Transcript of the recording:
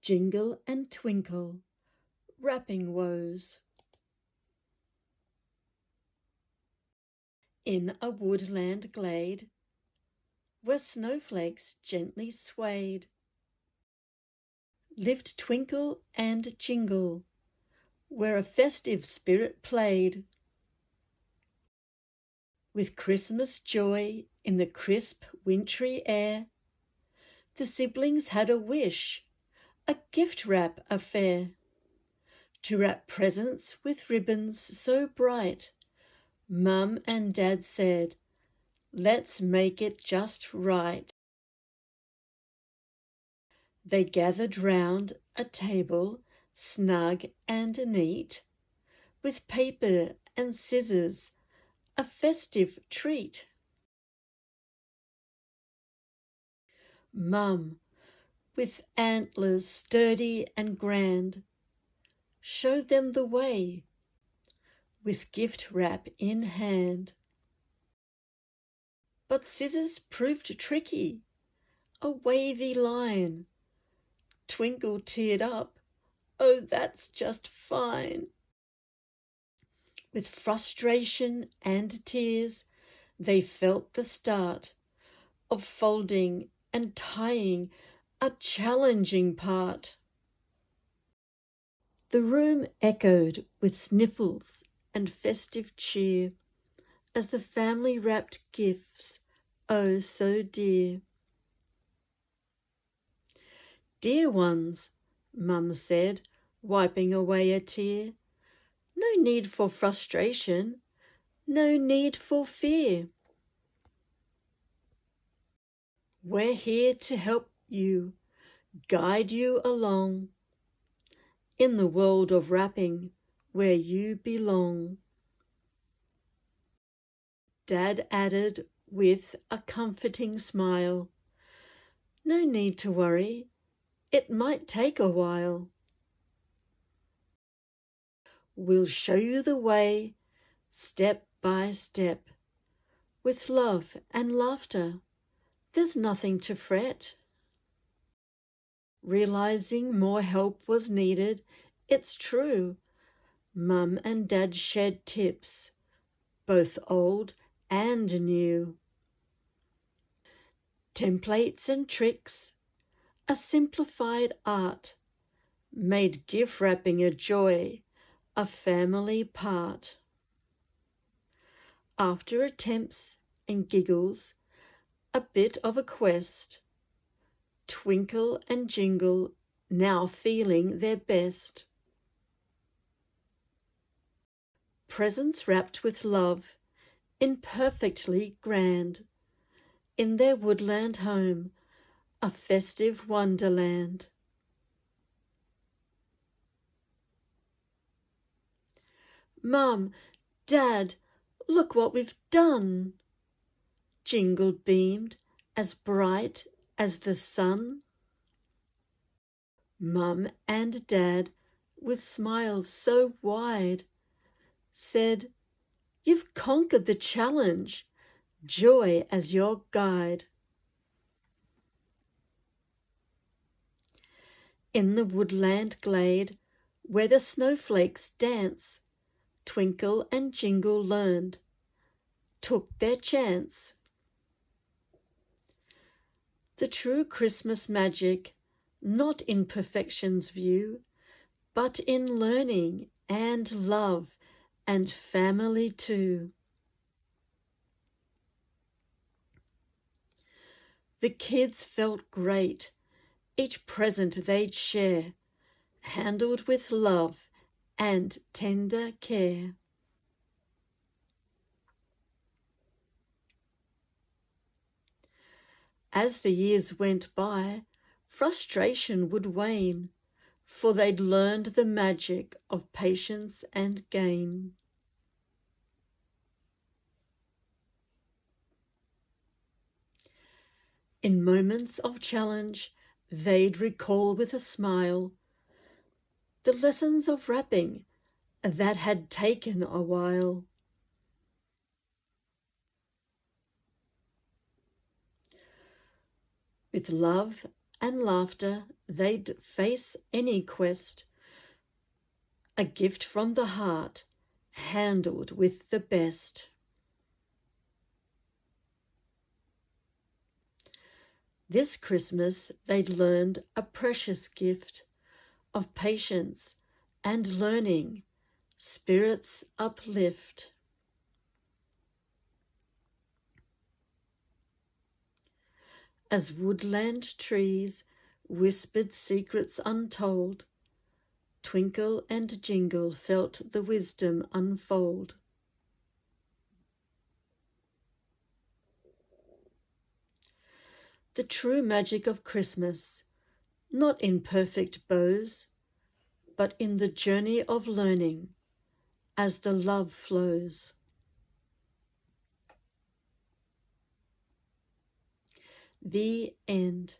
Jingle and twinkle, wrapping woes. In a woodland glade, where snowflakes gently swayed, lived Twinkle and Jingle, where a festive spirit played. With Christmas joy in the crisp wintry air, the siblings had a wish, a gift wrap affair. To wrap presents with ribbons so bright, Mum and Dad said, "Let's make it just right." They gathered round a table, snug and neat, with paper and scissors, a festive treat. Mum, with antlers sturdy and grand, showed them the way, with gift wrap in hand. But scissors proved tricky, a wavy line. Twinkle teared up, "Oh, that's just fine." With frustration and tears, they felt the start of folding and tying, a challenging part. The room echoed with sniffles and festive cheer as the family wrapped gifts, oh so dear. "Dear ones," Mum said, wiping away a tear, "no need for frustration, no need for fear. We're here to help you, guide you along, in the world of wrapping where you belong." Dad added with a comforting smile, "No need to worry, it might take a while. We'll show you the way, step by step, with love and laughter, there's nothing to fret." Realizing more help was needed, it's true, Mum and Dad shared tips, both old and new. Templates and tricks, a simplified art, made gift wrapping a joy, a family part. After attempts and giggles, a bit of a quest, Twinkle and Jingle now feeling their best. Presents wrapped with love, imperfectly grand, in their woodland home, a festive wonderland. "Mum, Dad, look what we've done!" Jingle beamed, as bright as the sun. Mum and Dad, with smiles so wide, said, "You've conquered the challenge, joy as your guide." In the woodland glade, where the snowflakes dance, Twinkle and Jingle learned, took their chance. The true Christmas magic, not in perfection's view, but in learning and love and family too. The kids felt great, each present they'd share, handled with love and tender care. As the years went by, frustration would wane, for they'd learned the magic of patience and gain. In moments of challenge, they'd recall with a smile the lessons of wrapping that had taken a while. With love and laughter, they'd face any quest. A gift from the heart, handled with the best. This Christmas they'd learned a precious gift of patience and learning, spirits uplift. As woodland trees whispered secrets untold, Twinkle and Jingle felt the wisdom unfold. The true magic of Christmas, not in perfect bows, but in the journey of learning as the love flows. The end.